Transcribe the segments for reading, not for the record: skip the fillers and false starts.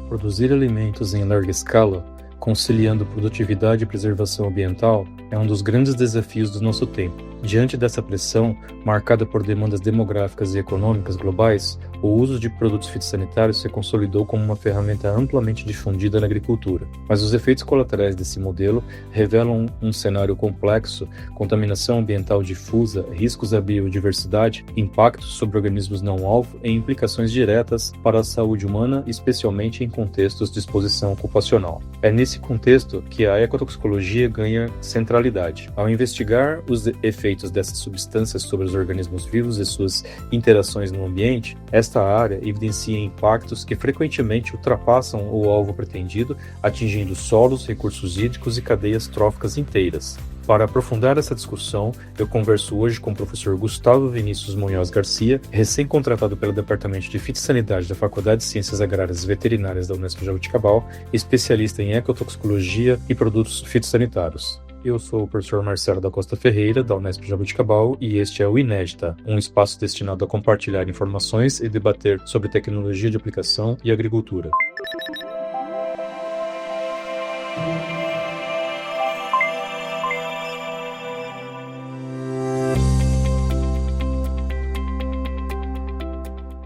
Produzir alimentos em larga escala, conciliando produtividade e preservação ambiental, é um dos grandes desafios do nosso tempo. Diante dessa pressão, marcada por demandas demográficas e econômicas globais, o uso de produtos fitossanitários se consolidou como uma ferramenta amplamente difundida na agricultura. Mas os efeitos colaterais desse modelo revelam um cenário complexo: contaminação ambiental difusa, riscos à biodiversidade, impactos sobre organismos não-alvo e implicações diretas para a saúde humana, especialmente em contextos de exposição ocupacional. É nesse contexto que a ecotoxicologia ganha centralidade. Ao investigar os efeitos dessas substâncias sobre os organismos vivos e suas interações no ambiente, esta área evidencia impactos que frequentemente ultrapassam o alvo pretendido, atingindo solos, recursos hídricos e cadeias tróficas inteiras. Para aprofundar essa discussão, eu converso hoje com o professor Gustavo Vinícius Munhoz Garcia, recém-contratado pelo Departamento de Fitossanidade da Faculdade de Ciências Agrárias e Veterinárias da Unesp Jabuticabal, especialista em ecotoxicologia e produtos fitossanitários. Eu sou o professor Marcelo da Costa Ferreira, da Unesp Jabuticabal, e este é o Inédita, um espaço destinado a compartilhar informações e debater sobre tecnologia de aplicação e agricultura.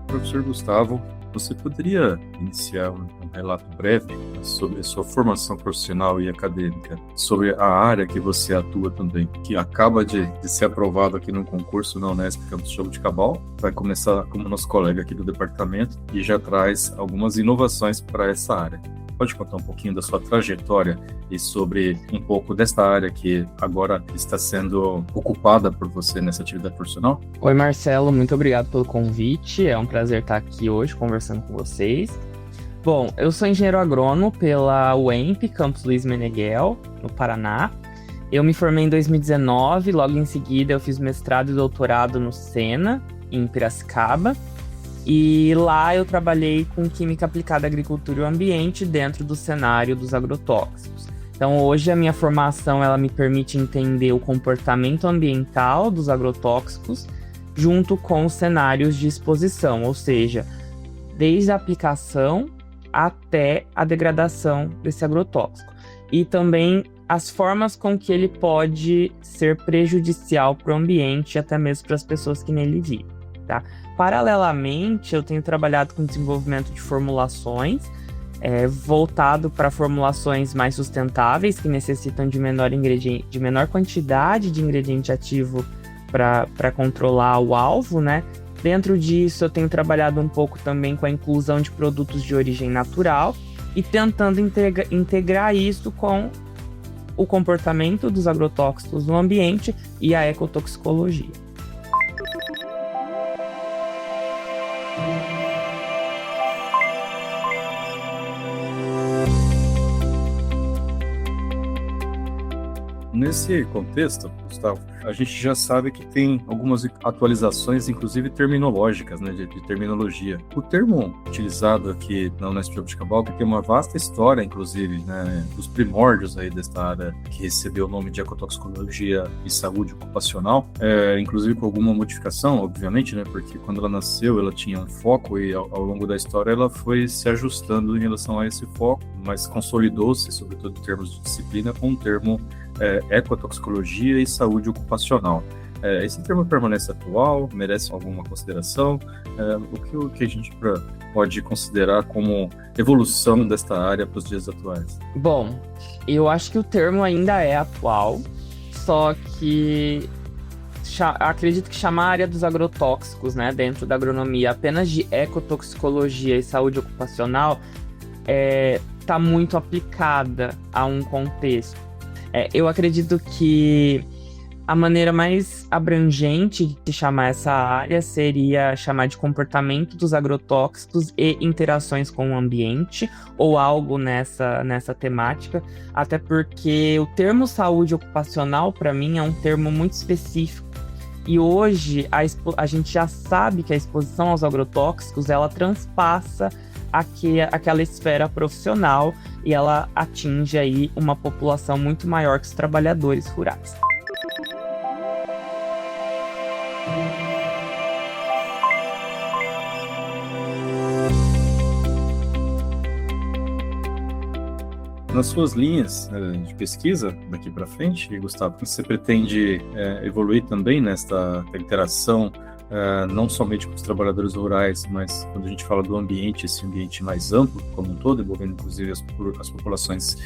Professor Gustavo, você poderia iniciar um relato breve sobre a sua formação profissional e acadêmica, sobre a área que você atua também, que acaba de ser aprovado aqui no concurso na Unesp Campus Jabuticabal, vai começar como nosso colega aqui do departamento e já traz algumas inovações para essa área. Pode contar um pouquinho da sua trajetória e sobre um pouco desta área que agora está sendo ocupada por você nessa atividade profissional? Oi, Marcelo, muito obrigado pelo convite. É um prazer estar aqui hoje conversando com vocês. Bom, eu sou engenheiro agrônomo pela UEMP, Campus Luiz Meneghel, no Paraná. Eu me formei em 2019, logo em seguida eu fiz mestrado e doutorado no SENA, em Piracicaba. E lá eu trabalhei com química aplicada à agricultura e ao ambiente dentro do cenário dos agrotóxicos. Então hoje a minha formação ela me permite entender o comportamento ambiental dos agrotóxicos junto com os cenários de exposição, ou seja, desde a aplicação até a degradação desse agrotóxico. E também as formas com que ele pode ser prejudicial para o ambiente e até mesmo para as pessoas que nele vivem. Tá? Paralelamente, eu tenho trabalhado com desenvolvimento de formulações, voltado para formulações mais sustentáveis, que necessitam de menor quantidade de ingrediente ativo para controlar o alvo, né? Dentro disso, eu tenho trabalhado um pouco também com a inclusão de produtos de origem natural e tentando integrar isso com o comportamento dos agrotóxicos no ambiente e a ecotoxicologia. Nesse contexto, Gustavo, a gente já sabe que tem algumas atualizações, inclusive terminológicas, né, de terminologia. O termo utilizado aqui na Unesp Jabuticabal, que tem uma vasta história, inclusive, né, dos primórdios aí desta área, que recebeu o nome de ecotoxicologia e saúde ocupacional, inclusive com alguma modificação, obviamente, né, porque quando ela nasceu, ela tinha um foco e ao longo da história ela foi se ajustando em relação a esse foco, mas consolidou-se, sobretudo em termos de disciplina, com o termo ecotoxicologia e saúde ocupacional. Esse termo permanece atual? Merece alguma consideração? O que a gente pode considerar como evolução desta área para os dias atuais? Bom, eu acho que o termo ainda é atual, só que acredito que chamar a área dos agrotóxicos, né, dentro da agronomia apenas de ecotoxicologia e saúde ocupacional está muito aplicada a um contexto. Eu acredito que a maneira mais abrangente de chamar essa área seria chamar de comportamento dos agrotóxicos e interações com o ambiente, ou algo nessa temática, até porque o termo saúde ocupacional, para mim, é um termo muito específico. E hoje a gente já sabe que a exposição aos agrotóxicos ela transpassa aquela esfera profissional e ela atinge aí uma população muito maior que os trabalhadores rurais. Nas suas linhas de pesquisa daqui para frente, Gustavo, você pretende evoluir também nesta interação, não somente com os trabalhadores rurais, mas quando a gente fala do ambiente, esse ambiente mais amplo como um todo, envolvendo inclusive as populações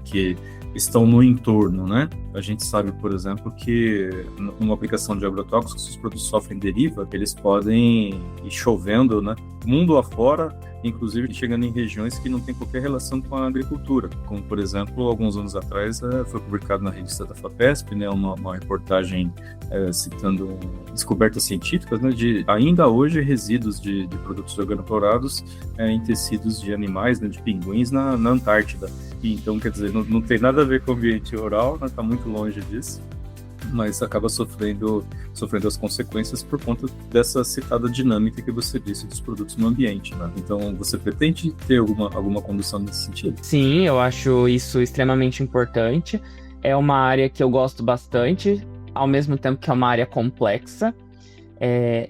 que estão no entorno, né? A gente sabe, por exemplo, que numa aplicação de agrotóxicos, se os produtos sofrem deriva, eles podem ir chovendo, né? Mundo afora, inclusive chegando em regiões que não tem qualquer relação com a agricultura, como, por exemplo, alguns anos atrás foi publicado na revista da FAPESP, né, uma reportagem citando descobertas científicas, né, de ainda hoje resíduos de produtos organoclorados em tecidos de animais, né, de pinguins na Antártida. E, então, quer dizer, não tem nada a ver com o ambiente rural, né, está muito longe disso, mas acaba sofrendo as consequências por conta dessa citada dinâmica que você disse dos produtos no ambiente, né? Então, você pretende ter alguma condução nesse sentido? Sim, eu acho isso extremamente importante. É uma área que eu gosto bastante, ao mesmo tempo que é uma área complexa.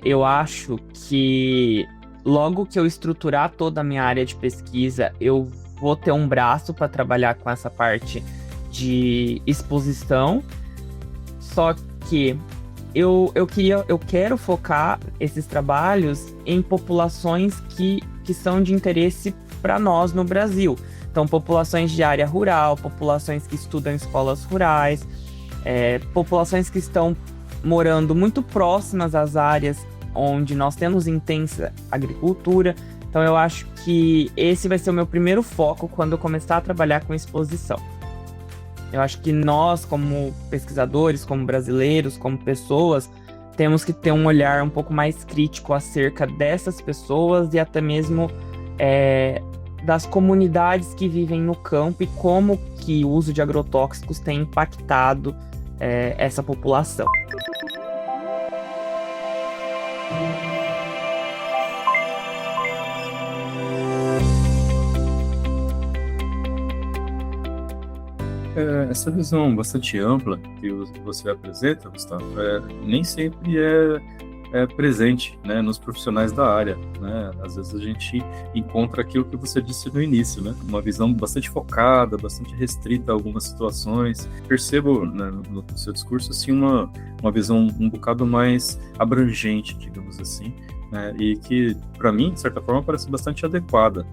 Eu acho que logo que eu estruturar toda a minha área de pesquisa, eu vou ter um braço para trabalhar com essa parte de exposição. Só que eu quero focar esses trabalhos em populações que são de interesse para nós no Brasil. Então, populações de área rural, populações que estudam em escolas rurais, populações que estão morando muito próximas às áreas onde nós temos intensa agricultura. Então, eu acho que esse vai ser o meu primeiro foco quando eu começar a trabalhar com exposição. Eu acho que nós, como pesquisadores, como brasileiros, como pessoas, temos que ter um olhar um pouco mais crítico acerca dessas pessoas e até mesmo das comunidades que vivem no campo e como que o uso de agrotóxicos tem impactado essa população. Essa visão bastante ampla que você apresenta, Gustavo, nem sempre é presente, né, nos profissionais da área, né? Às vezes a gente encontra aquilo que você disse no início, né? Uma visão bastante focada, bastante restrita a algumas situações. Percebo, né, no seu discurso assim, uma visão um bocado mais abrangente, digamos assim, né? E que, para mim, de certa forma, parece bastante adequada.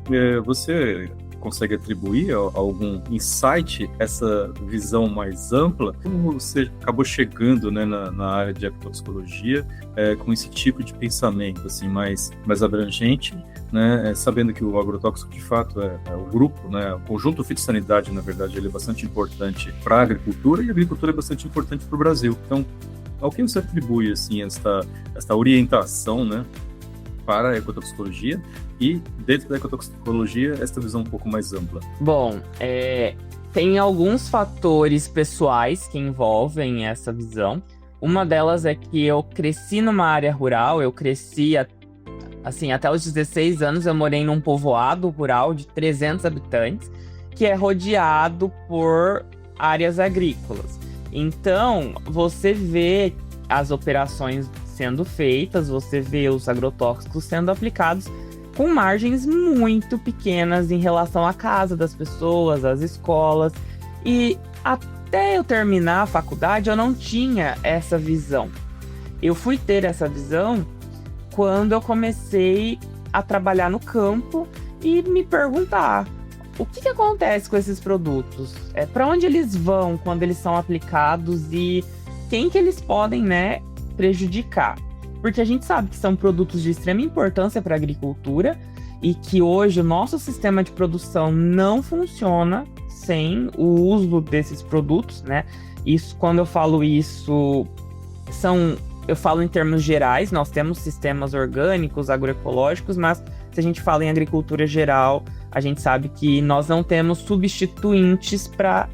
Você consegue atribuir a algum insight essa visão mais ampla? Como você acabou chegando, né, na área de agrotoxicologia com esse tipo de pensamento assim, mais abrangente, né, sabendo que o agrotóxico de fato é o grupo, né, o conjunto fitossanidade, na verdade, ele é bastante importante para a agricultura e a agricultura é bastante importante para o Brasil. Então, ao que você atribui assim, esta orientação, né, para a ecotoxicologia e, dentro da ecotoxicologia, esta visão um pouco mais ampla? Bom, tem alguns fatores pessoais que envolvem essa visão. Uma delas é que eu cresci numa área rural, eu cresci, assim, até os 16 anos eu morei num povoado rural de 300 habitantes, que é rodeado por áreas agrícolas. Então, você vê as operações sendo feitas, você vê os agrotóxicos sendo aplicados com margens muito pequenas em relação à casa das pessoas, às escolas. E até eu terminar a faculdade, eu não tinha essa visão. Eu fui ter essa visão quando eu comecei a trabalhar no campo e me perguntar o que acontece com esses produtos, para onde eles vão quando eles são aplicados e quem que eles podem, né, prejudicar. Porque a gente sabe que são produtos de extrema importância para a agricultura e que hoje o nosso sistema de produção não funciona sem o uso desses produtos, né? Isso, quando eu falo isso, eu falo em termos gerais. Nós temos sistemas orgânicos, agroecológicos, mas se a gente fala em agricultura geral, a gente sabe que nós não temos substituintes para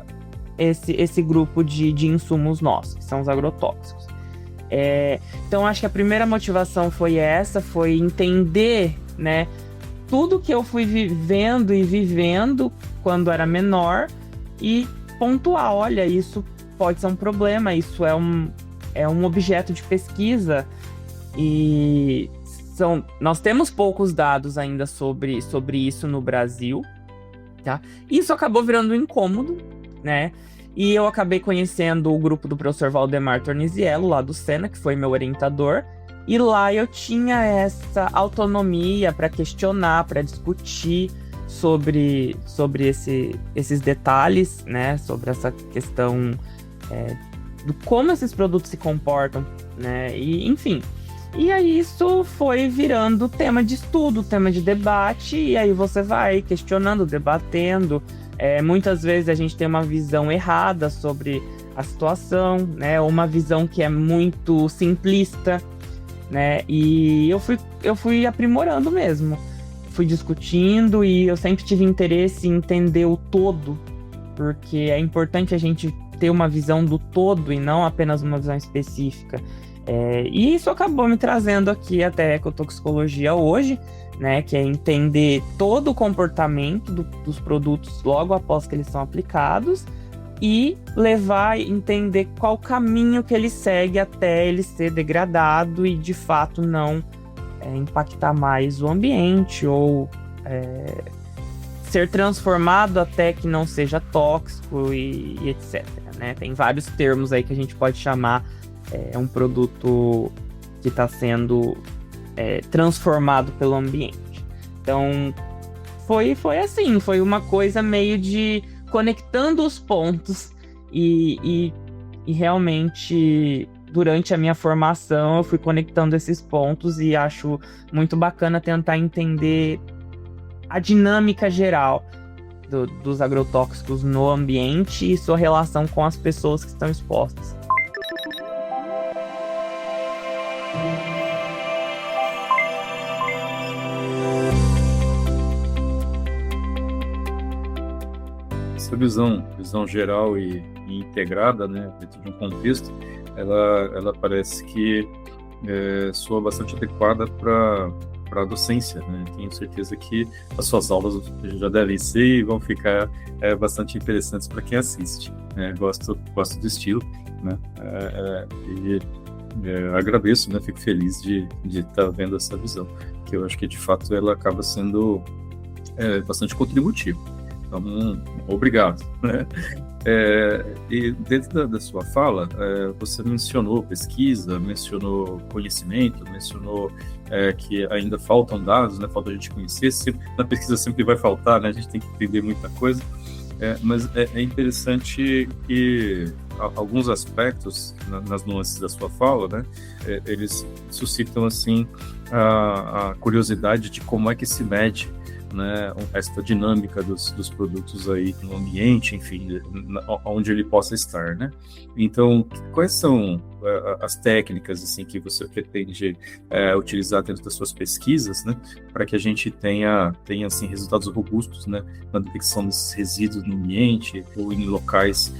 esse grupo de insumos nossos, que são os agrotóxicos. Então, acho que a primeira motivação foi entender, né, tudo que eu fui vivendo e vivendo quando era menor e pontuar, olha, isso pode ser um problema, isso é é um objeto de pesquisa e nós temos poucos dados ainda sobre isso no Brasil, tá? Isso acabou virando um incômodo, né? E eu acabei conhecendo o grupo do professor Valdemar Tornisiello, lá do Sena, que foi meu orientador, e lá eu tinha essa autonomia para questionar, para discutir sobre esses detalhes, né? Sobre essa questão do como esses produtos se comportam, né? E, enfim. E aí isso foi virando tema de estudo, tema de debate, e aí você vai questionando, debatendo. Muitas vezes a gente tem uma visão errada sobre a situação, né? Ou uma visão que é muito simplista, né? E eu fui aprimorando mesmo. Fui discutindo e eu sempre tive interesse em entender o todo, porque é importante a gente ter uma visão do todo e não apenas uma visão específica. E isso acabou me trazendo aqui até a ecotoxicologia hoje, né, que é entender todo o comportamento dos produtos logo após que eles são aplicados e levar a entender qual caminho que ele segue até ele ser degradado e de fato não impactar mais o ambiente ou ser transformado até que não seja tóxico e etc, né? Tem vários termos aí que a gente pode chamar um produto que está sendo transformado pelo ambiente. Então, foi assim, foi uma coisa meio de conectando os pontos e realmente, durante a minha formação, eu fui conectando esses pontos e acho muito bacana tentar entender a dinâmica geral dos agrotóxicos no ambiente e sua relação com as pessoas que estão expostas. Essa visão geral e integrada, né, dentro de um contexto, ela parece que soa bastante adequada para a docência, né? Tenho certeza que as suas aulas já devem ser e vão ficar bastante interessantes para quem assiste. Gosto do estilo, né? Agradeço, né? Fico feliz de estar vendo essa visão, que eu acho que de fato ela acaba sendo bastante contributiva. Então, obrigado, né? E dentro da sua fala, você mencionou pesquisa, mencionou conhecimento, mencionou que ainda faltam dados, né? Falta a gente conhecer. Na pesquisa sempre vai faltar, né? A gente tem que entender muita coisa. Mas é interessante que alguns aspectos nas nuances da sua fala, né? Eles suscitam assim a curiosidade de como é que se mede, né, essa dinâmica dos produtos aí no ambiente, enfim, onde ele possa estar, né? Então, quais são as técnicas assim que você pretende utilizar dentro das suas pesquisas, né, para que a gente tenha assim resultados robustos, né, na detecção desses resíduos no ambiente ou em locais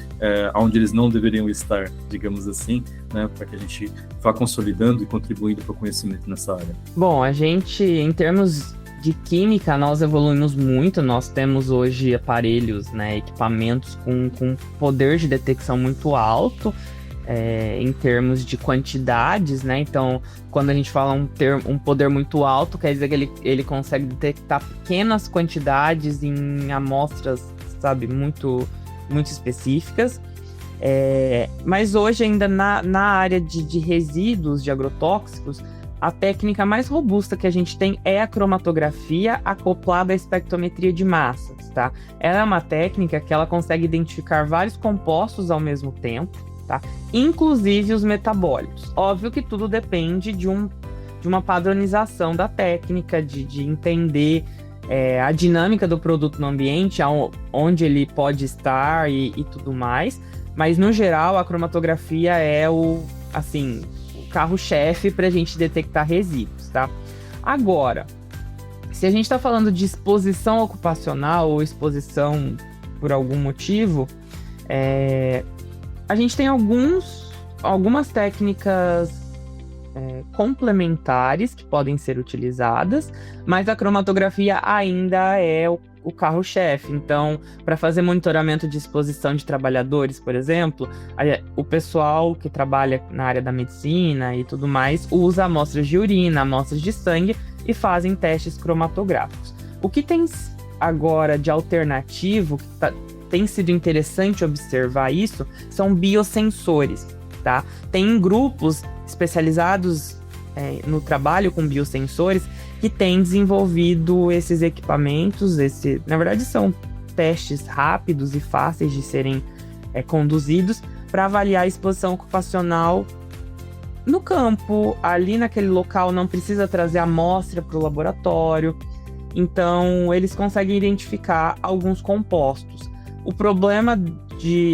onde eles não deveriam estar, digamos assim, né, para que a gente vá consolidando e contribuindo para o conhecimento nessa área? Bom, a gente, em termos de química, nós evoluímos muito. Nós temos hoje aparelhos, né, equipamentos com poder de detecção muito alto, em termos de quantidades, né? Então, quando a gente fala um poder muito alto, quer dizer que ele consegue detectar pequenas quantidades em amostras, sabe, muito, muito específicas. Mas hoje, ainda na área de resíduos de agrotóxicos, a técnica mais robusta que a gente tem é a cromatografia acoplada à espectrometria de massas, tá? Ela é uma técnica que ela consegue identificar vários compostos ao mesmo tempo, tá? Inclusive os metabólitos. Óbvio que tudo depende de uma padronização da técnica, de entender a dinâmica do produto no ambiente, onde ele pode estar e tudo mais. Mas, no geral, a cromatografia é o carro-chefe para a gente detectar resíduos, tá? Agora, se a gente está falando de exposição ocupacional ou exposição por algum motivo, a gente tem algumas técnicas complementares que podem ser utilizadas, mas a cromatografia ainda é o carro-chefe. Então, para fazer monitoramento de exposição de trabalhadores, por exemplo, o pessoal que trabalha na área da medicina e tudo mais usa amostras de urina, amostras de sangue e fazem testes cromatográficos. O que tem agora de alternativo, que tem sido interessante observar isso, são biosensores, tá? Tem grupos especializados no trabalho com biosensores que têm desenvolvido esses equipamentos. Na verdade, são testes rápidos e fáceis de serem conduzidos para avaliar a exposição ocupacional no campo, ali naquele local. Não precisa trazer amostra para o laboratório, então eles conseguem identificar alguns compostos. O problema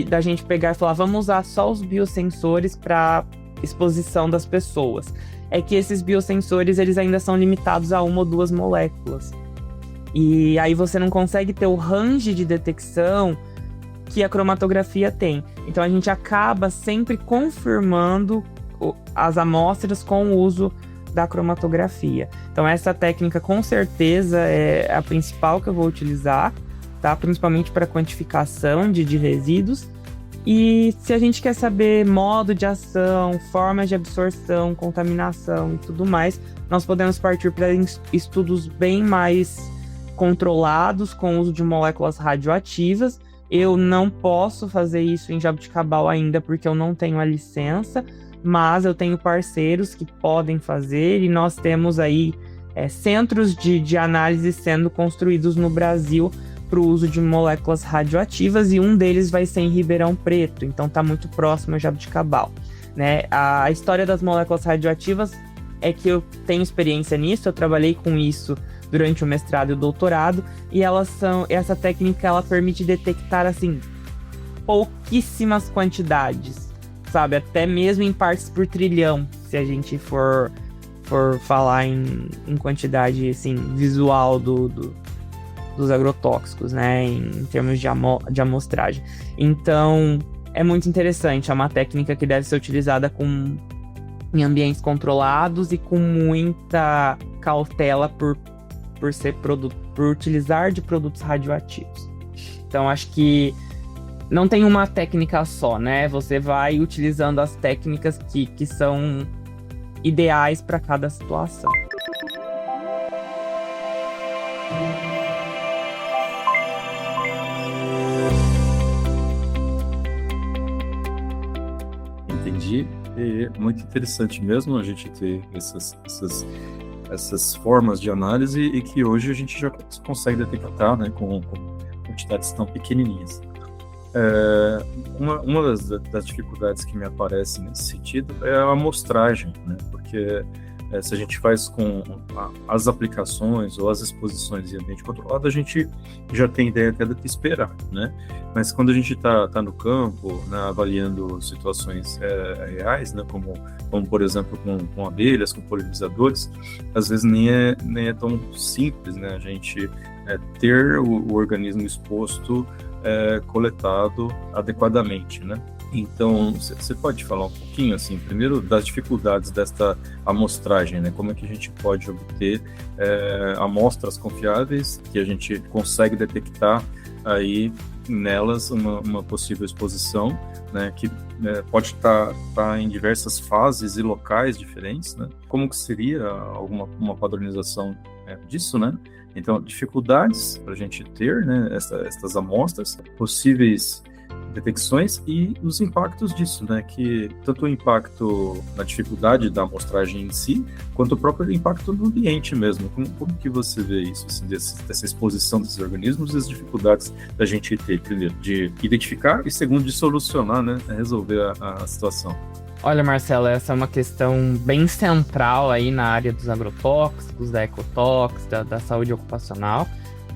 da gente pegar e falar, vamos usar só os biosensores para exposição das pessoas, é que esses biosensores eles ainda são limitados a 1 ou 2 moléculas. E aí você não consegue ter o range de detecção que a cromatografia tem. Então a gente acaba sempre confirmando as amostras com o uso da cromatografia. Então essa técnica com certeza é a principal que eu vou utilizar, tá? Principalmente para quantificação de resíduos. E se a gente quer saber modo de ação, formas de absorção, contaminação e tudo mais, nós podemos partir para estudos bem mais controlados com o uso de moléculas radioativas. Eu não posso fazer isso em jabuticabal ainda porque eu não tenho a licença, mas eu tenho parceiros que podem fazer e nós temos aí centros de análise sendo construídos no Brasil para o uso de moléculas radioativas, e um deles vai ser em Ribeirão Preto, então está muito próximo a Jabuticabal, né? A história das moléculas radioativas é que eu tenho experiência nisso, eu trabalhei com isso durante o mestrado e o doutorado, e essa técnica ela permite detectar assim pouquíssimas quantidades, sabe? Até mesmo em partes por trilhão, se a gente for falar em quantidade assim, visual dos agrotóxicos, né, em termos de amostragem. Então, é muito interessante, é uma técnica que deve ser utilizada em ambientes controlados e com muita cautela por utilizar de produtos radioativos. Então, acho que não tem uma técnica só, né, você vai utilizando as técnicas que são ideais para cada situação. Entendi. É muito interessante mesmo a gente ter essas formas de análise e que hoje a gente já consegue detectar, né, com quantidades tão pequenininhas. Uma das dificuldades que me aparece nesse sentido é a amostragem, né, porque se a gente faz com as aplicações ou as exposições em ambiente controlado, a gente já tem ideia até do que esperar, né? Mas quando a gente está no campo, né, avaliando situações reais, né, como por exemplo com abelhas, com polinizadores, às vezes nem é tão simples, né, a gente ter o organismo exposto, coletado adequadamente, né? Então, você pode falar um pouquinho, assim, primeiro das dificuldades desta amostragem, né? Como é que a gente pode obter amostras confiáveis que a gente consegue detectar aí nelas uma possível exposição, né? Que pode estar em diversas fases e locais diferentes, né? Como que seria uma padronização disso, né? Então, dificuldades para a gente ter, né, estas amostras, possíveis detecções e os impactos disso, né? Que tanto o impacto na dificuldade da amostragem em si, quanto o próprio impacto no ambiente mesmo. Como que você vê isso, assim, dessa exposição desses organismos e as dificuldades da gente ter, primeiro, de identificar e segundo, de solucionar, né? Resolver a situação. Olha, Marcelo, essa é uma questão bem central aí na área dos agrotóxicos, da ecotóxicos, da saúde ocupacional.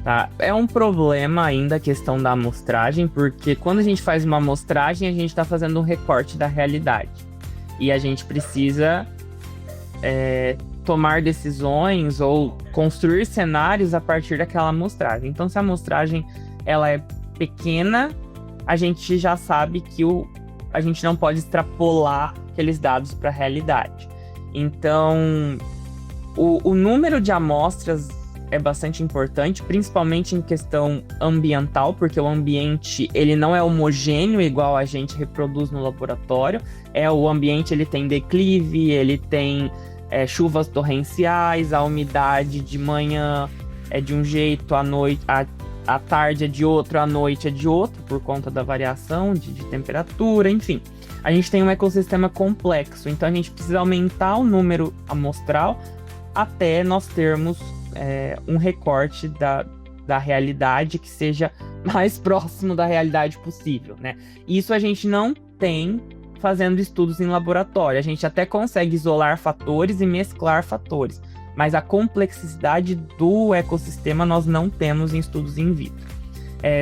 Tá? É um problema ainda a questão da amostragem, porque quando a gente faz uma amostragem, a gente está fazendo um recorte da realidade. E a gente precisa tomar decisões ou construir cenários a partir daquela amostragem. Então, se a amostragem ela é pequena, a gente já sabe que a gente não pode extrapolar aqueles dados para a realidade. Então, o número de amostras é bastante importante, principalmente em questão ambiental, porque o ambiente ele não é homogêneo igual a gente reproduz no laboratório. O ambiente ele tem declive, ele tem chuvas torrenciais, a umidade de manhã é de um jeito, à tarde é de outro, à noite é de outro, por conta da variação de temperatura, enfim. A gente tem um ecossistema complexo, então a gente precisa aumentar o número amostral até nós termos um recorte da realidade que seja mais próximo da realidade possível, né? Isso a gente não tem fazendo estudos em laboratório. A gente até consegue isolar fatores e mesclar fatores, mas a complexidade do ecossistema nós não temos em estudos in vitro.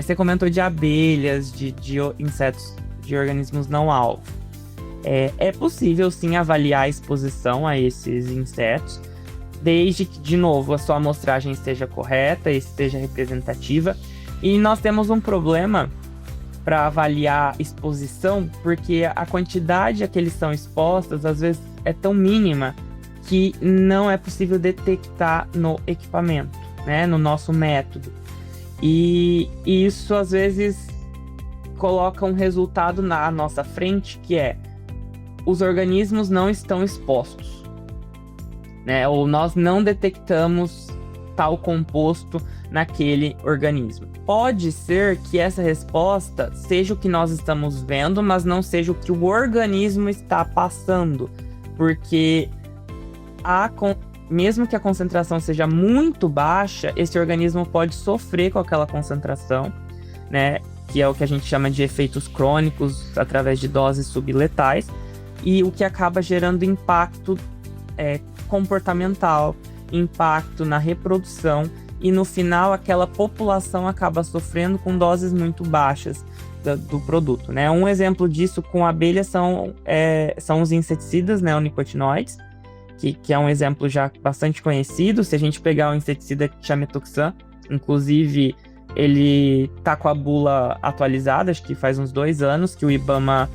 Você comentou de abelhas, de insetos, de organismos não alvo. É possível sim avaliar a exposição a esses insetos, desde que, de novo, a sua amostragem esteja correta, esteja representativa. E nós temos um problema para avaliar exposição, porque a quantidade a que eles são expostos, às vezes, é tão mínima que não é possível detectar no equipamento, né, no nosso método. E isso, às vezes, coloca um resultado na nossa frente, que é: os organismos não estão expostos, né? Ou nós não detectamos tal composto naquele organismo. Pode ser que essa resposta seja o que nós estamos vendo, mas não seja o que o organismo está passando, porque mesmo que a concentração seja muito baixa, esse organismo pode sofrer com aquela concentração, né? Que é o que a gente chama de efeitos crônicos através de doses subletais, e o que acaba gerando impacto comportamental, impacto na reprodução, e no final aquela população acaba sofrendo com doses muito baixas do produto, né? Um exemplo disso com abelhas são os inseticidas neonicotinoides, que é um exemplo já bastante conhecido. Se a gente pegar o inseticida Chametoxan, inclusive ele tá com a bula atualizada, acho que faz uns 2 anos que o IBAMA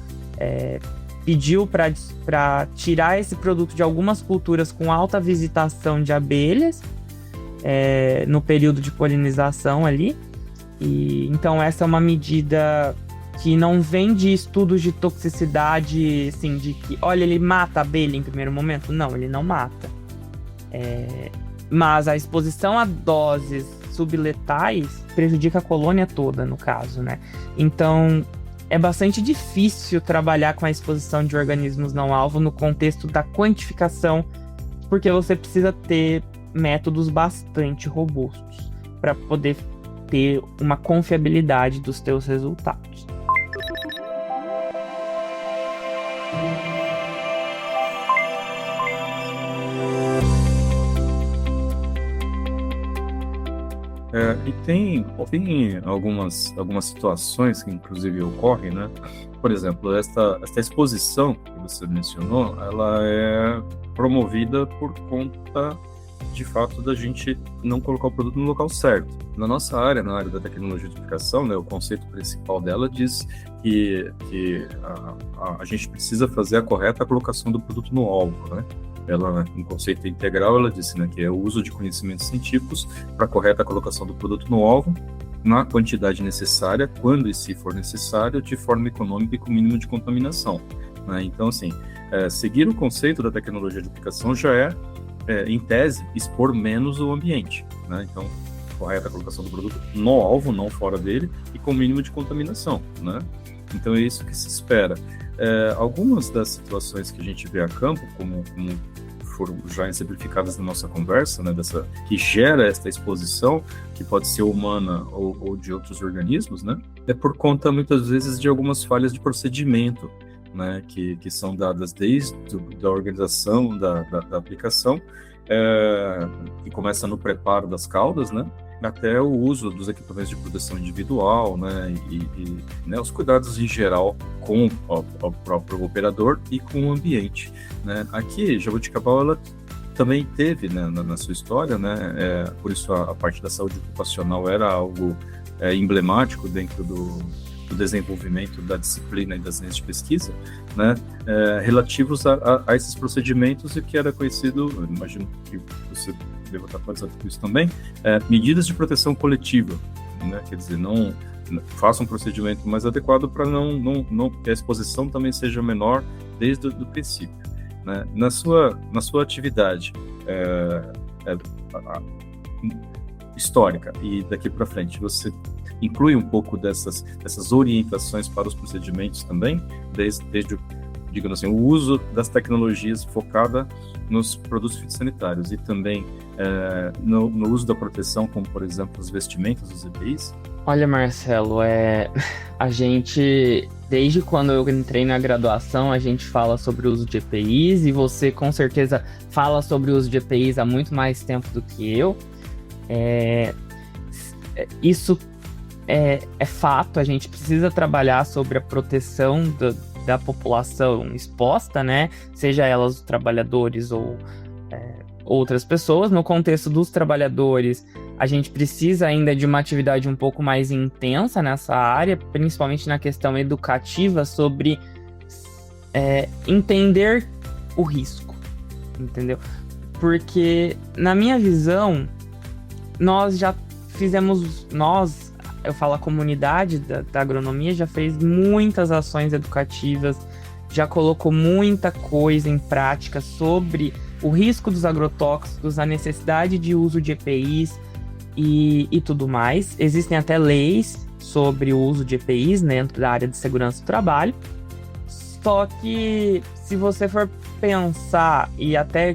pediu para tirar esse produto de algumas culturas com alta visitação de abelhas no período de polinização ali. E então essa é uma medida que não vem de estudos de toxicidade, assim, de que, olha, ele mata a abelha em primeiro momento. Não, ele não mata. Mas a exposição a doses subletais prejudica a colônia toda, no caso, né? Então, é bastante difícil trabalhar com a exposição de organismos não alvo no contexto da quantificação, porque você precisa ter métodos bastante robustos para poder ter uma confiabilidade dos teus resultados. E tem algumas situações que inclusive ocorrem, né? Por exemplo, esta exposição que você mencionou, ela é promovida por conta, de fato, da gente não colocar o produto no local certo. Na nossa área, na área da tecnologia de aplicação, né, o conceito principal dela diz que a gente precisa fazer a correta colocação do produto no alvo, né? Ela, em conceito integral, ela disse, né, que é o uso de conhecimentos científicos para a correta colocação do produto no alvo, na quantidade necessária, quando e se for necessário, de forma econômica e com mínimo de contaminação, né? Então, assim, seguir o conceito da tecnologia de aplicação já em tese, expor menos o ambiente, né? Então, correta colocação do produto no alvo, não fora dele, e com mínimo de contaminação, né? Então, é isso que se espera. Algumas das situações que a gente vê a campo, como foram já exemplificadas na nossa conversa, né, que gera esta exposição, que pode ser humana ou de outros organismos, né, é por conta, muitas vezes, de algumas falhas de procedimento, né, que são dadas desde a organização da aplicação, que começa no preparo das caudas, né, até o uso dos equipamentos de proteção individual, né, e né, os cuidados em geral com o próprio operador e com o ambiente, né. Aqui, Jaboticabal, ela também teve, né, na sua história, né, por isso a parte da saúde ocupacional era algo emblemático dentro do desenvolvimento da disciplina e das linhas de pesquisa, né, relativos a esses procedimentos, e que era conhecido, eu imagino que você deva estar familiarizado com isso também, medidas de proteção coletiva, né, quer dizer, não faça um procedimento mais adequado para não que a exposição também seja menor desde o princípio, né. Na sua atividade histórica e daqui para frente, você inclui um pouco dessas orientações para os procedimentos também, desde digamos assim, o uso das tecnologias focada nos produtos fitossanitários e também no uso da proteção, como por exemplo os vestimentas, os EPIs? Olha, Marcelo, a gente, desde quando eu entrei na graduação, a gente fala sobre o uso de EPIs, e você com certeza fala sobre o uso de EPIs há muito mais tempo do que eu. Isso é fato, a gente precisa trabalhar sobre a proteção da população exposta, né? Seja elas os trabalhadores ou outras pessoas. No contexto dos trabalhadores, a gente precisa ainda de uma atividade um pouco mais intensa nessa área, principalmente na questão educativa, sobre entender o risco, entendeu? Porque, na minha visão, nós já fizemos, eu falo a comunidade da agronomia, já fez muitas ações educativas, já colocou muita coisa em prática sobre o risco dos agrotóxicos, a necessidade de uso de EPIs e tudo mais. Existem até leis sobre o uso de EPIs dentro da área de segurança do trabalho. Só que, se você for pensar e até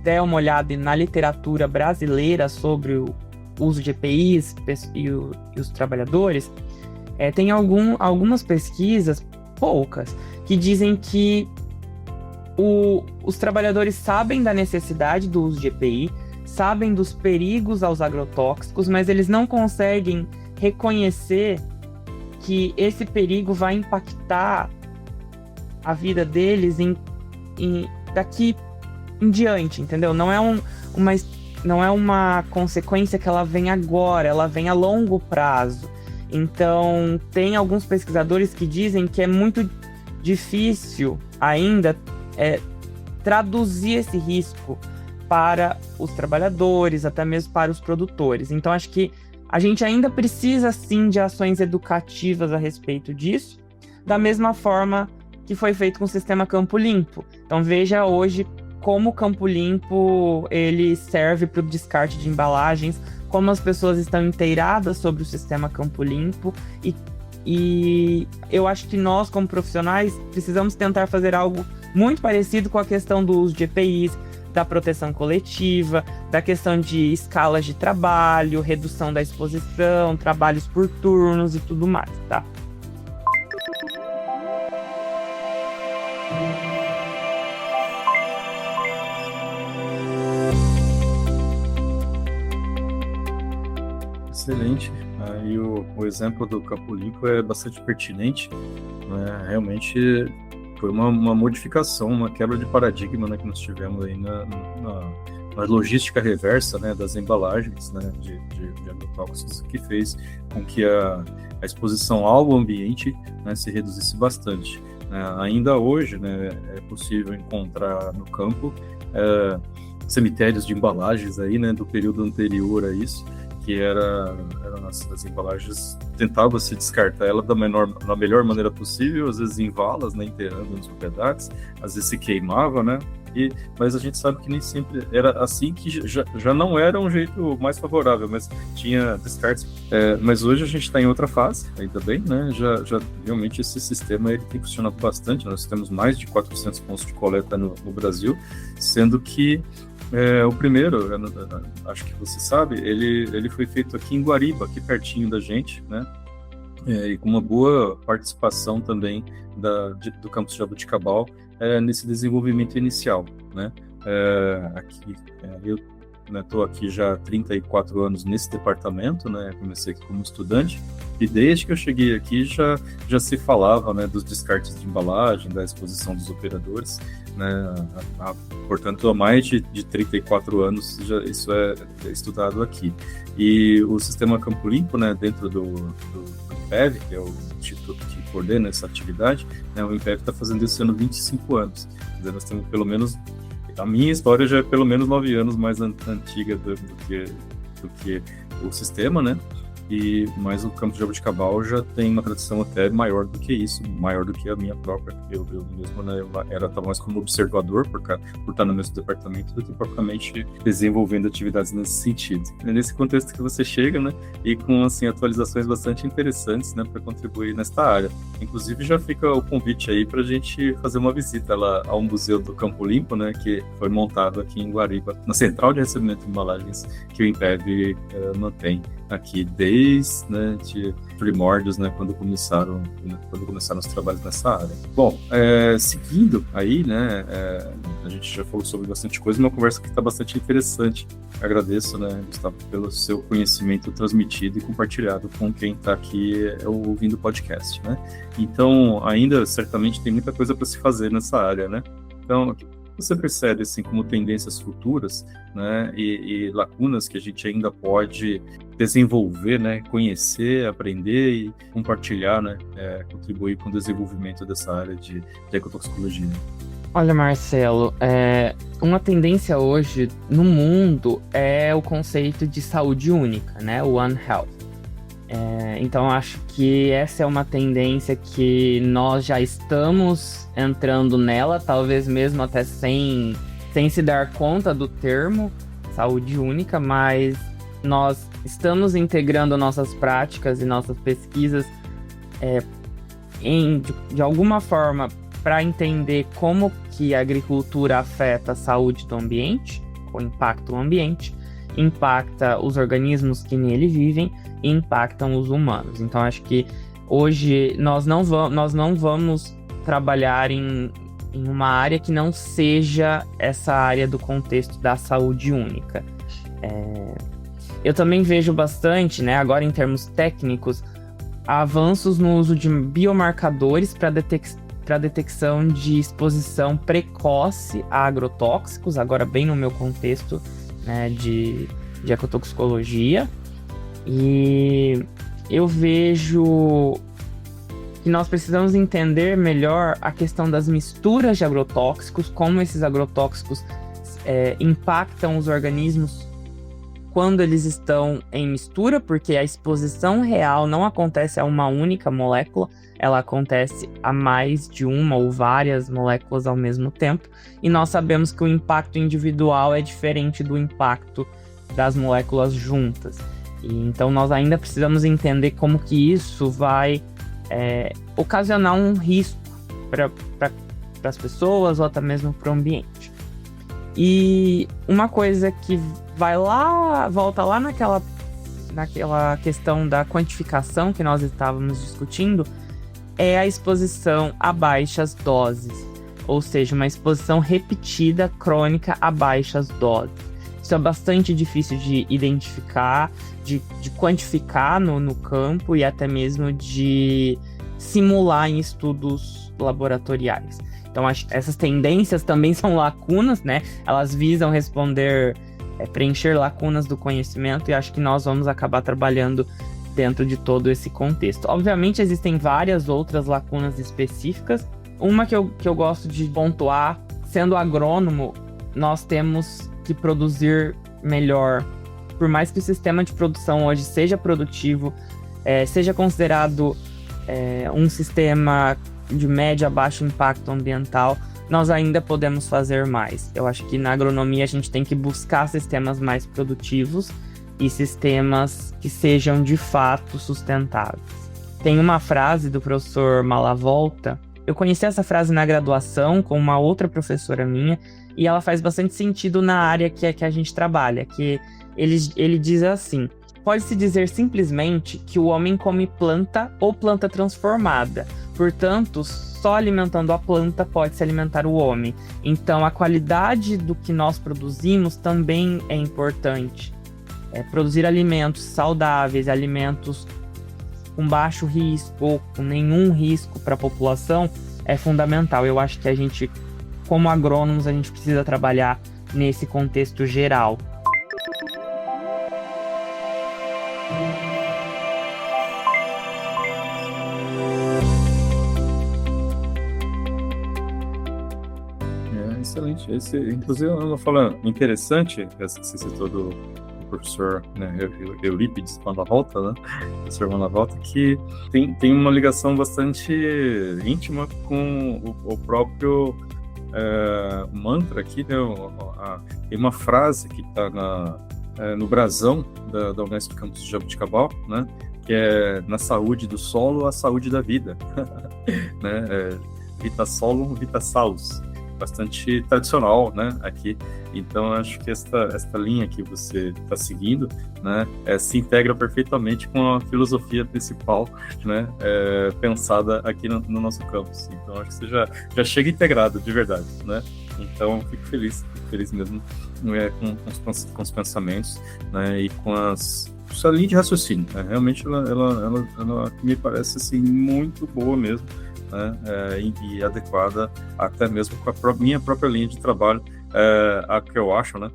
der uma olhada na literatura brasileira sobre o uso de EPIs e os trabalhadores, tem algumas pesquisas, poucas, que dizem que os trabalhadores sabem da necessidade do uso de EPI, sabem dos perigos aos agrotóxicos, mas eles não conseguem reconhecer que esse perigo vai impactar a vida deles daqui em diante, entendeu? Não é uma consequência que ela vem agora, ela vem a longo prazo. Então, tem alguns pesquisadores que dizem que é muito difícil ainda traduzir esse risco para os trabalhadores, até mesmo para os produtores. Então, acho que a gente ainda precisa, sim, de ações educativas a respeito disso, da mesma forma que foi feito com o sistema Campo Limpo. Então, veja hoje como o Campo Limpo ele serve para o descarte de embalagens, como as pessoas estão inteiradas sobre o sistema Campo Limpo, e eu acho que nós, como profissionais, precisamos tentar fazer algo muito parecido com a questão do uso de EPIs, da proteção coletiva, da questão de escalas de trabalho, redução da exposição, trabalhos por turnos e tudo mais, tá? Excelente. E o exemplo do Campo Limpo é bastante pertinente, né? Realmente foi uma modificação, uma quebra de paradigma, né, que nós tivemos aí na logística reversa, né, das embalagens, né, de agrotóxicos, que fez com que a exposição ao ambiente, né, se reduzisse bastante. Ainda hoje, né, é possível encontrar no campo cemitérios de embalagens aí, né, do período anterior a isso, que eram as embalagens, tentava se descartar ela da melhor maneira possível, às vezes em valas, né, enterrando nas propriedades, às vezes se queimava, né, mas a gente sabe que nem sempre era assim, que já não era um jeito mais favorável, mas tinha descartes. Mas hoje a gente está em outra fase, ainda bem, né, já realmente esse sistema ele tem funcionado bastante. Nós temos mais de 400 pontos de coleta no Brasil, sendo que o primeiro, acho que você sabe, ele foi feito aqui em Guariba, aqui pertinho da gente, né? E com uma boa participação também do campus Jaboticabal nesse desenvolvimento inicial, né? Eu estou aqui já há 34 anos nesse departamento, né? Comecei aqui como estudante, e desde que eu cheguei aqui já se falava, né, dos descartes de embalagem, da exposição dos operadores, né? Portanto, há mais de 34 anos isso é estudado aqui. E o sistema Campo Limpo, né, dentro do INPEV, que é o instituto que coordena essa atividade, né, o INPEV está fazendo esse ano 25 anos. Quer dizer, nós temos pelo menos, a minha história já é pelo menos 9 anos mais antiga do que o sistema, né? Mas o campus de Jaboticabal já tem uma tradição até maior do que isso, maior do que a minha própria. Eu mesmo, né, estava mais como observador, por estar no mesmo departamento, do que propriamente desenvolvendo atividades nesse sentido. É nesse contexto que você chega, né, e com assim, atualizações bastante interessantes, né, para contribuir nesta área. Inclusive, já fica o convite aí para a gente fazer uma visita lá ao Museu do Campo Limpo, né, que foi montado aqui em Guariba, na Central de Recebimento de Embalagens, que o INPEV mantém aqui desde, né, de primórdios, né, quando começaram os trabalhos nessa área. Bom, seguindo aí, né, a gente já falou sobre bastante coisa, uma conversa que está bastante interessante. Agradeço, né, Gustavo, pelo seu conhecimento transmitido e compartilhado com quem está aqui ouvindo o podcast, né. Então, ainda certamente tem muita coisa para se fazer nessa área, né. Então, você percebe assim como tendências futuras, né, e lacunas que a gente ainda pode desenvolver, né, conhecer, aprender e compartilhar, né, contribuir com o desenvolvimento dessa área de ecotoxicologia? Olha, Marcelo, uma tendência hoje no mundo é o conceito de saúde única, né, o One Health. Então, acho que essa é uma tendência que nós já estamos entrando nela, talvez mesmo até sem se dar conta do termo saúde única, mas nós estamos integrando nossas práticas e nossas pesquisas de alguma forma para entender como que a agricultura afeta a saúde do ambiente, ou impacta o ambiente, impacta os organismos que nele vivem e impactam os humanos. Então, acho que hoje nós não vamos trabalhar em uma área que não seja essa área do contexto da saúde única. Eu também vejo bastante, né, agora em termos técnicos, avanços no uso de biomarcadores para detecção de exposição precoce a agrotóxicos, agora bem no meu contexto, né, de ecotoxicologia. E eu vejo que nós precisamos entender melhor a questão das misturas de agrotóxicos, como esses agrotóxicos impactam os organismos quando eles estão em mistura, porque a exposição real não acontece a uma única molécula, ela acontece a mais de uma ou várias moléculas ao mesmo tempo, e nós sabemos que o impacto individual é diferente do impacto das moléculas juntas. E então nós ainda precisamos entender como que isso vai ocasionar um risco para as pessoas ou até mesmo para o ambiente. E uma coisa que volta lá naquela questão da quantificação que nós estávamos discutindo, é a exposição a baixas doses, ou seja, uma exposição repetida crônica a baixas doses. Isso é bastante difícil de identificar, de quantificar no campo e até mesmo de simular em estudos laboratoriais. Então, acho que essas tendências também são lacunas, né? Elas visam preencher lacunas do conhecimento, e acho que nós vamos acabar trabalhando dentro de todo esse contexto. Obviamente, existem várias outras lacunas específicas. Uma que eu gosto de pontuar, sendo agrônomo, nós temos que produzir melhor. Por mais que o sistema de produção hoje seja produtivo, seja considerado um sistema de médio a baixo impacto ambiental, nós ainda podemos fazer mais. Eu acho que na agronomia a gente tem que buscar sistemas mais produtivos e sistemas que sejam de fato sustentáveis. Tem uma frase do professor Malavolta, eu conheci essa frase na graduação com uma outra professora minha, e ela faz bastante sentido na área que a gente trabalha, que ele diz assim: pode-se dizer simplesmente que o homem come planta ou planta transformada, portanto, só alimentando a planta pode-se alimentar o homem. Então, a qualidade do que nós produzimos também é importante. Produzir alimentos saudáveis, alimentos com baixo risco ou com nenhum risco para a população é fundamental. Eu acho que a gente, como agrônomos, a gente precisa trabalhar nesse contexto geral. Excelente. Inclusive, uma fala interessante, essa que você citou do professor, né, Eurípides Malavolta, né, professor Malavolta, que tem uma ligação bastante íntima com o próprio mantra aqui, né, tem uma frase que está no brasão da Unesp Campus de Jabuticabal, né, que é: na saúde do solo, a saúde da vida. Né, vita solum, vita salus. Bastante tradicional, né, aqui. Então, acho que esta linha que você está seguindo, né, se integra perfeitamente com a filosofia principal, né, pensada aqui no nosso campus. Então, acho que você já chega integrado, de verdade, né. Então, fico feliz mesmo com os pensamentos, né, e com essa linha de raciocínio. Né. Realmente, ela me parece assim, muito boa mesmo. Né, e adequada até mesmo com a minha própria linha de trabalho, a que eu acho, né,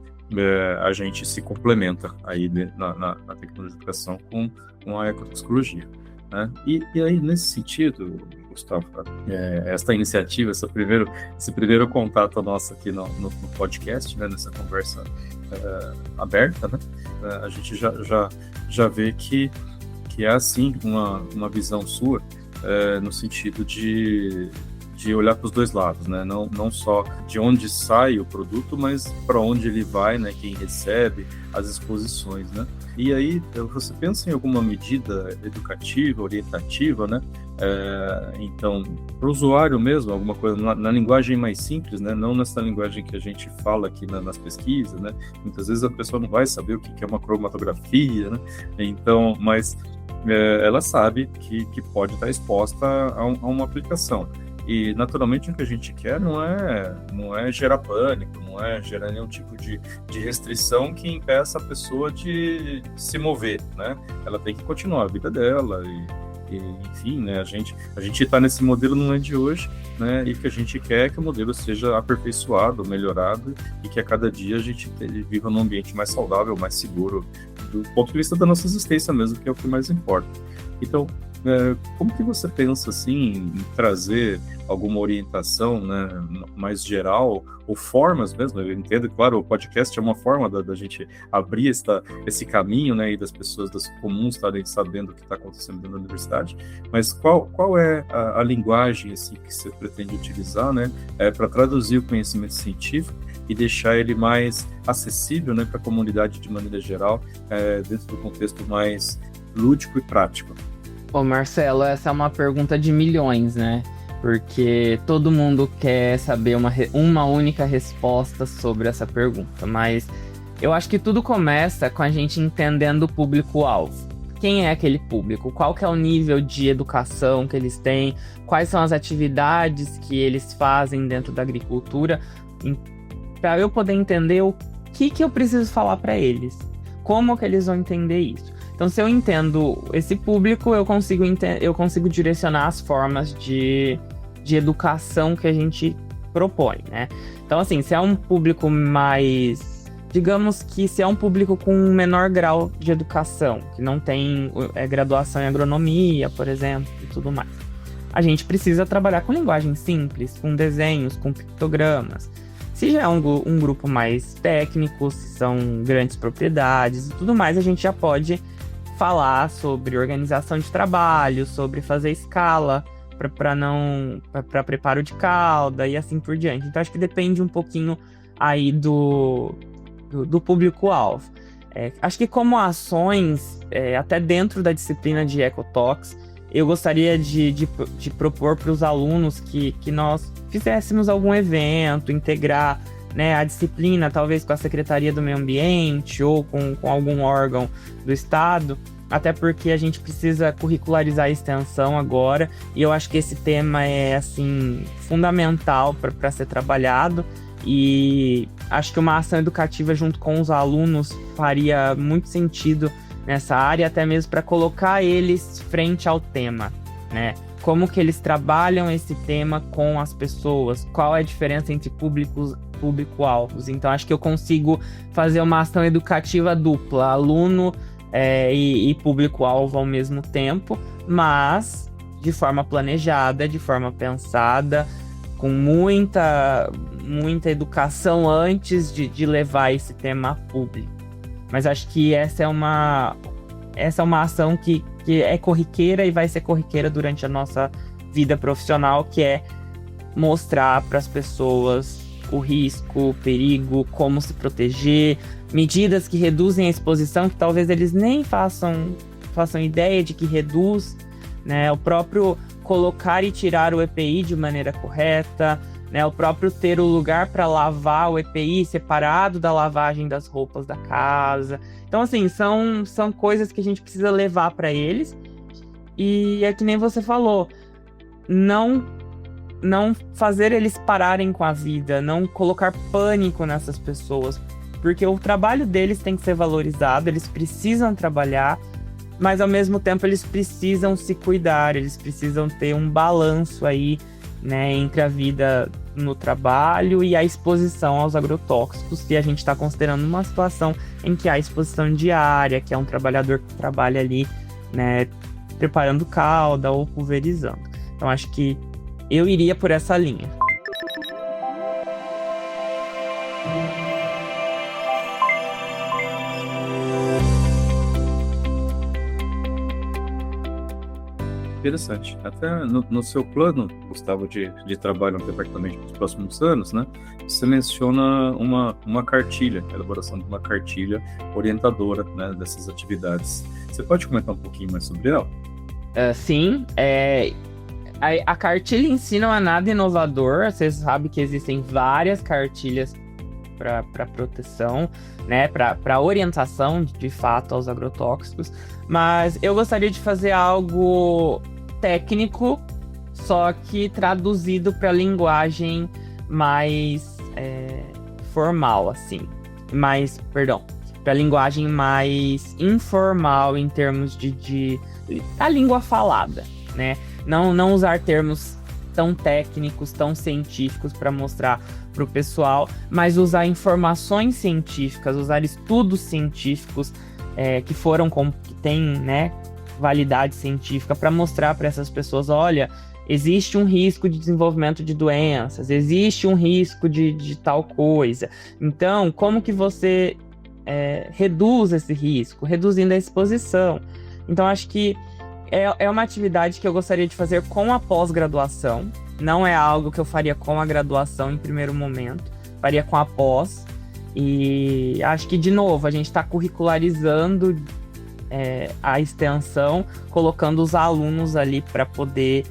a gente se complementa aí na tecnologia de educação com a ecotoxicologia. Né? E aí, nesse sentido, Gustavo, esta iniciativa, esse primeiro contato nosso aqui no podcast, né, nessa conversa aberta, né, a gente já vê que é assim uma visão sua, no sentido de olhar para os dois lados, né? Não só de onde sai o produto, mas para onde ele vai, né? Quem recebe, as exposições, né? E aí, você pensa em alguma medida educativa, orientativa, né? Então, para o usuário mesmo, alguma coisa na linguagem mais simples, né? Não nessa linguagem que a gente fala aqui nas pesquisas, né? Muitas vezes a pessoa não vai saber o que é uma cromatografia, né? Então, mas ela sabe que pode estar exposta a uma aplicação. E, naturalmente, o que a gente quer não é gerar pânico, não é gerar nenhum tipo de restrição que impeça a pessoa de se mover, né? Ela tem que continuar a vida dela e enfim, né? A gente está nesse modelo não é de hoje, né? E que a gente quer que o modelo seja aperfeiçoado, melhorado, e que a cada dia a gente viva num ambiente mais saudável, mais seguro, do ponto de vista da nossa existência mesmo, que é o que mais importa. Então, como que você pensa assim em trazer alguma orientação, né, mais geral, ou formas mesmo? Eu entendo, claro, o podcast é uma forma da gente abrir esse caminho, né, e das pessoas comuns estarem sabendo o que está acontecendo dentro da universidade, mas qual é a linguagem assim, que você pretende utilizar, né, para traduzir o conhecimento científico e deixar ele mais acessível, né, para a comunidade de maneira geral, dentro do contexto mais lúdico e prático? Ô Marcelo, essa é uma pergunta de milhões, né? Porque todo mundo quer saber uma única resposta sobre essa pergunta, mas eu acho que tudo começa com a gente entendendo o público-alvo. Quem é aquele público? Qual que é o nível de educação que eles têm? Quais são as atividades que eles fazem dentro da agricultura? Para eu poder entender o que eu preciso falar para eles. Como que eles vão entender isso? Então, se eu entendo esse público, eu consigo direcionar as formas de educação que a gente propõe, né? Então, assim, se é um público mais... Digamos que se é um público com um menor grau de educação, que não tem graduação em agronomia, por exemplo, e tudo mais, a gente precisa trabalhar com linguagem simples, com desenhos, com pictogramas. Se já é um grupo mais técnico, se são grandes propriedades e tudo mais, a gente já pode falar sobre organização de trabalho, sobre fazer escala para preparo de calda e assim por diante. Então, acho que depende um pouquinho aí do público-alvo. Acho que como ações, até dentro da disciplina de Ecotox, eu gostaria de propor para os alunos que nós fizéssemos algum evento, integrar, né, a disciplina, talvez com a Secretaria do Meio Ambiente ou com algum órgão do Estado, até porque a gente precisa curricularizar a extensão agora, e eu acho que esse tema é, assim, fundamental para ser trabalhado, e acho que uma ação educativa junto com os alunos faria muito sentido nessa área, até mesmo para colocar eles frente ao tema, né? Como que eles trabalham esse tema com as pessoas, qual é a diferença entre público-alvos. Então, acho que eu consigo fazer uma ação educativa dupla, aluno e público-alvo ao mesmo tempo, mas de forma planejada, de forma pensada, com muita educação antes de levar esse tema a público. Mas acho que essa é uma ação que é corriqueira e vai ser corriqueira durante a nossa vida profissional, que é mostrar para as pessoas o risco, o perigo, como se proteger, medidas que reduzem a exposição, que talvez eles nem façam ideia de que reduz, né? O próprio colocar e tirar o EPI de maneira correta, né? O próprio ter o lugar para lavar o EPI separado da lavagem das roupas da casa. Então, assim, são coisas que a gente precisa levar para eles. E é que nem você falou, não fazer eles pararem com a vida, não colocar pânico nessas pessoas, porque o trabalho deles tem que ser valorizado, eles precisam trabalhar, mas ao mesmo tempo eles precisam se cuidar, eles precisam ter um balanço aí, né, entre a vida no trabalho e a exposição aos agrotóxicos, que a gente está considerando uma situação em que há exposição diária, que é um trabalhador que trabalha ali, né, preparando calda ou pulverizando. Então acho que eu iria por essa linha. Interessante. Até no seu plano, Gustavo, de trabalho no departamento nos próximos anos, né? Você menciona uma cartilha, a elaboração de uma cartilha orientadora, né, dessas atividades. Você pode comentar um pouquinho mais sobre ela? Sim. A cartilha em si não é nada inovador. Você sabe que existem várias cartilhas para proteção, né, para orientação de fato aos agrotóxicos, mas eu gostaria de fazer algo técnico, só que traduzido para linguagem mais formal, assim, para linguagem mais informal em termos de a língua falada, né? Não usar termos tão técnicos, tão científicos para mostrar para o pessoal, mas usar informações científicas, usar estudos científicos que têm, né, validade científica, para mostrar para essas pessoas, olha, existe um risco de desenvolvimento de doenças, existe um risco de tal coisa. Então, como que você reduz esse risco? Reduzindo a exposição. Então, acho que é uma atividade que eu gostaria de fazer com a pós-graduação. Não é algo que eu faria com a graduação em primeiro momento. Faria com a pós. E acho que, de novo, a gente está curricularizando a extensão, colocando os alunos ali para poder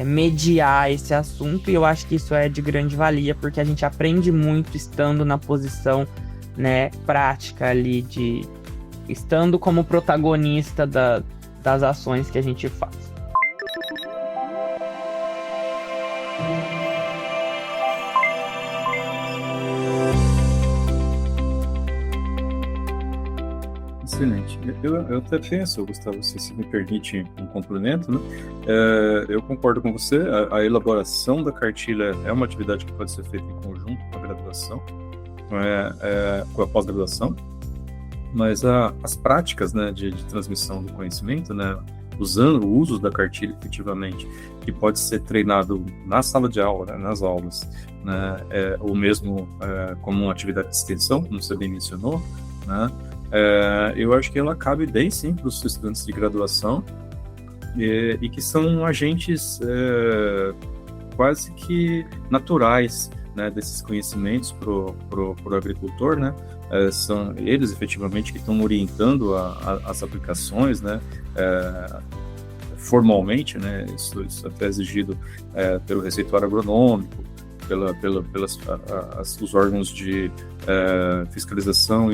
mediar esse assunto. E eu acho que isso é de grande valia, porque a gente aprende muito estando na posição, né, prática ali, estando como protagonista das ações que a gente faz. Excelente. Eu até penso, Gustavo, se me permite um complemento, né? Eu concordo com você, a elaboração da cartilha é uma atividade que pode ser feita em conjunto com a graduação, com a pós-graduação, mas as práticas, né, de transmissão do conhecimento, né, usando o uso da cartilha efetivamente, que pode ser treinado na sala de aula, né, nas aulas, né, ou mesmo como uma atividade de extensão, como você bem mencionou, né, eu acho que ela cabe bem sim para os estudantes de graduação e que são agentes quase que naturais, né, desses conhecimentos pro agricultor, né? São eles efetivamente que estão orientando as aplicações, né? Formalmente, né? Isso até é exigido pelo receituário agronômico, os órgãos de fiscalização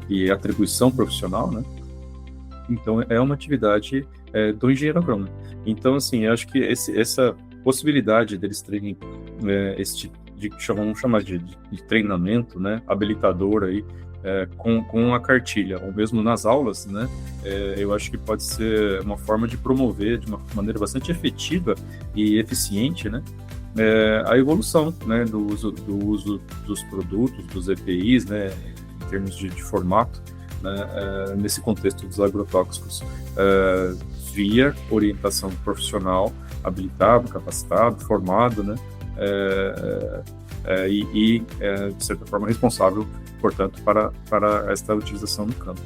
e atribuição profissional, né? Então é uma atividade do engenheiro agrônomo. Então, assim, eu acho que essa possibilidade deles terem vamos chamar de treinamento, né, habilitador aí, com a cartilha, ou mesmo nas aulas, né, eu acho que pode ser uma forma de promover de uma maneira bastante efetiva e eficiente, né, a evolução, né, do uso dos produtos, dos EPIs, né, em termos de formato, né, nesse contexto dos agrotóxicos, via orientação profissional, habilitado, capacitado, formado, né, de certa forma, responsável, portanto, para esta utilização no campo.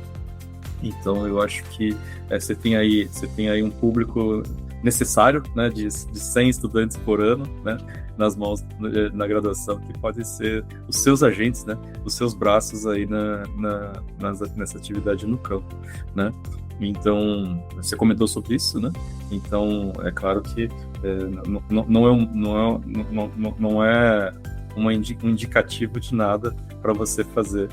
Então, eu acho que você tem aí um público necessário, né, de 100 estudantes por ano, né, nas mãos na graduação, que podem ser os seus agentes, né, os seus braços aí nessa atividade no campo, né. Então, você comentou sobre isso, né? Então, é claro que não é um indicativo de nada para você fazer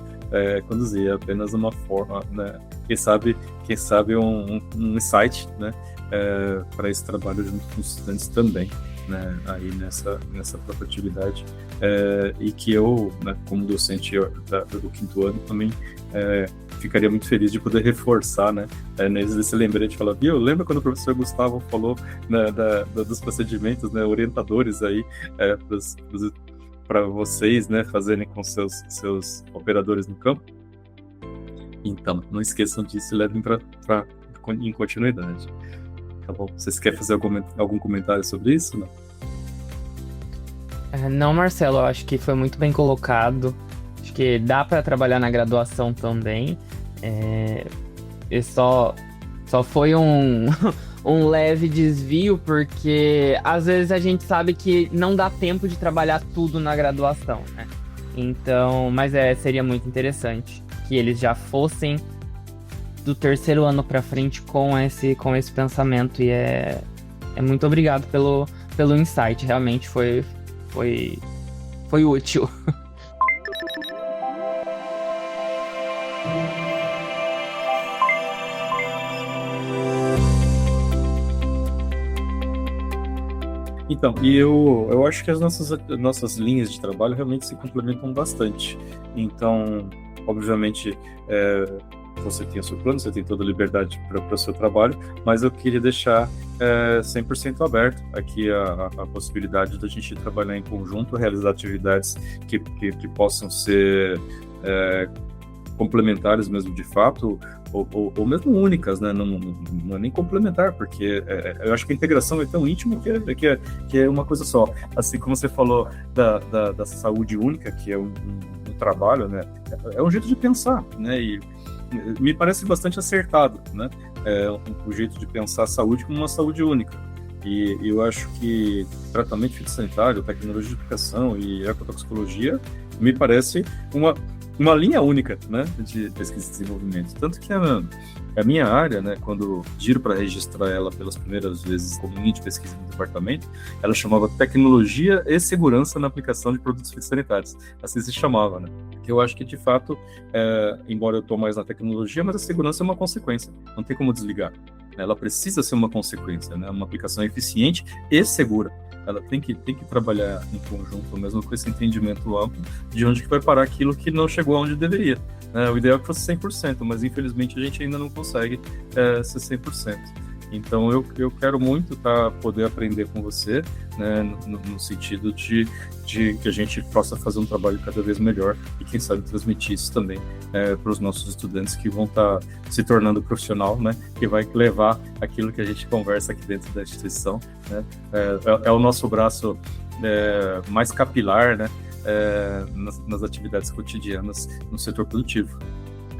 conduzir, é apenas uma forma, né? Quem sabe um insight, né? Para esse trabalho junto com os estudantes também, né? Aí nessa própria atividade, e que eu, né, como docente do 5º ano, também ficaria muito feliz de poder reforçar, né, nesse lembrete, falar, viu, lembra quando o professor Gustavo falou, né, dos procedimentos, né, orientadores aí para vocês, né, fazerem com seus operadores no campo? Então, não esqueçam disso e levem em continuidade. Tá bom? Vocês querem fazer algum comentário sobre isso? Não? Não, Marcelo, eu acho que foi muito bem colocado. Acho que dá para trabalhar na graduação também. E só foi um leve desvio, porque às vezes a gente sabe que não dá tempo de trabalhar tudo na graduação, né? Então, mas seria muito interessante que eles já fossem do 3º ano para frente com esse pensamento, e muito obrigado pelo insight, realmente foi útil. Então, e eu acho que as nossas linhas de trabalho realmente se complementam bastante. Então, obviamente, você tem o seu plano, você tem toda a liberdade para o seu trabalho, mas eu queria deixar 100% aberto aqui a possibilidade da gente trabalhar em conjunto, realizar atividades que possam ser complementares mesmo de fato, ou mesmo únicas, né? Não é nem complementar, porque eu acho que a integração é tão íntima que é uma coisa só. Assim como você falou da saúde única, que é um trabalho, né? É um jeito de pensar, né? E me parece bastante acertado, né? O jeito de pensar a saúde como uma saúde única. E eu acho que tratamento fitossanitário, tecnologia de aplicação e ecotoxicologia me parece uma linha única, né, de pesquisa e desenvolvimento. Tanto que a minha área, né, quando giro para registrar ela pelas primeiras vezes como linha de pesquisa no departamento, ela chamava Tecnologia e Segurança na Aplicação de Produtos Fitossanitários. Assim se chamava, né? Que eu acho que, de fato, embora eu estou mais na tecnologia, mas a segurança é uma consequência, não tem como desligar. Ela precisa ser uma consequência, né? Uma aplicação eficiente e segura. Ela tem que trabalhar em conjunto, mesmo com esse entendimento amplo de onde que vai parar aquilo que não chegou aonde deveria. O ideal é que fosse 100%, mas infelizmente a gente ainda não consegue ser 100%. Então eu quero muito poder aprender com você, né, no sentido de que a gente possa fazer um trabalho cada vez melhor e quem sabe transmitir isso também para os nossos estudantes que vão estar se tornando profissional, né, que vai levar aquilo que a gente conversa aqui dentro da instituição, né, é o nosso braço mais capilar, né, nas atividades cotidianas no setor produtivo.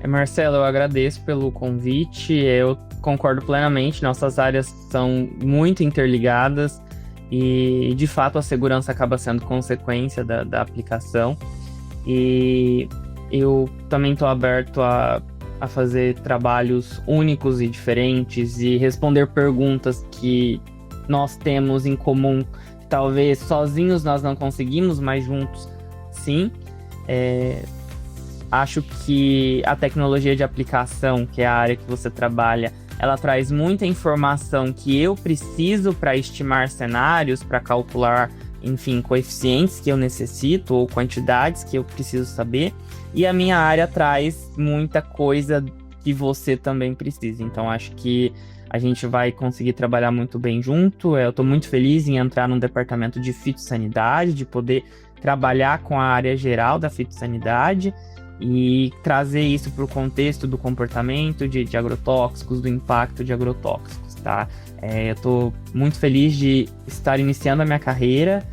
Marcelo, eu agradeço pelo convite, eu concordo plenamente, nossas áreas são muito interligadas e, de fato, a segurança acaba sendo consequência da aplicação, e eu também estou aberto a fazer trabalhos únicos e diferentes e responder perguntas que nós temos em comum, que talvez sozinhos nós não conseguimos, mas juntos sim. Acho que a tecnologia de aplicação, que é a área que você trabalha, ela traz muita informação que eu preciso para estimar cenários, para calcular, enfim, coeficientes que eu necessito ou quantidades que eu preciso saber. E a minha área traz muita coisa que você também precisa. Então, acho que a gente vai conseguir trabalhar muito bem junto. Eu estou muito feliz em entrar no departamento de fitossanidade, de poder trabalhar com a área geral da fitossanidade e trazer isso para o contexto do comportamento de agrotóxicos, do impacto de agrotóxicos, tá? Eu estou muito feliz de estar iniciando a minha carreira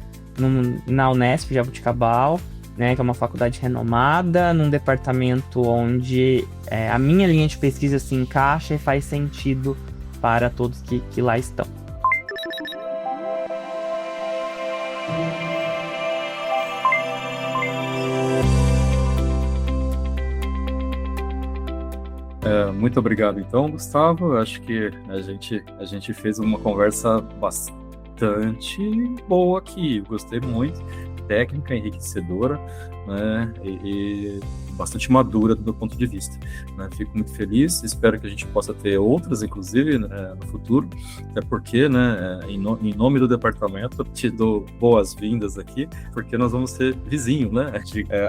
na Unesp Jaboticabal, né, que é uma faculdade renomada, num departamento onde a minha linha de pesquisa se encaixa e faz sentido para todos que lá estão. Muito obrigado, então, Gustavo. Acho que a gente fez uma conversa bastante boa aqui. Gostei muito, técnica, enriquecedora, né, e bastante madura do meu ponto de vista, né? Fico muito feliz, espero que a gente possa ter outras, inclusive, né, no futuro, até porque, né, em nome do departamento, te dou boas-vindas aqui, porque nós vamos ser vizinhos, né,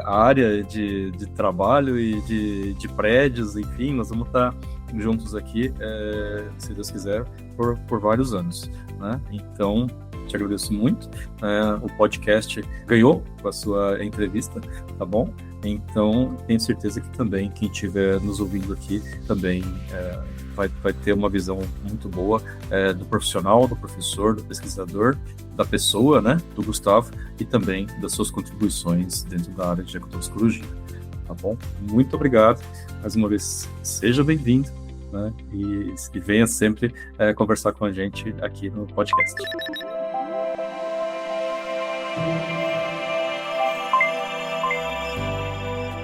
a área de trabalho e de prédios, enfim, nós vamos estar juntos aqui, se Deus quiser, por vários anos, né? Então, te agradeço muito. O podcast ganhou com a sua entrevista, tá bom? Então, tenho certeza que também quem estiver nos ouvindo aqui também vai ter uma visão muito boa do profissional, do professor, do pesquisador, da pessoa, né, do Gustavo, e também das suas contribuições dentro da área de ecotoxicologia, tá bom? Muito obrigado. Mais uma vez, seja bem-vindo, né, e venha sempre conversar com a gente aqui no podcast.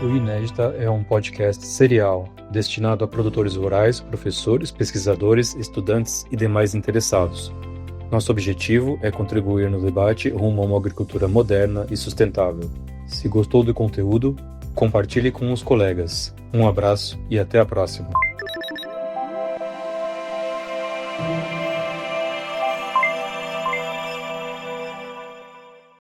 O Inédita é um podcast serial destinado a produtores rurais, professores, pesquisadores, estudantes e demais interessados. Nosso objetivo é contribuir no debate rumo a uma agricultura moderna e sustentável. Se gostou do conteúdo, compartilhe com os colegas. Um abraço e até a próxima.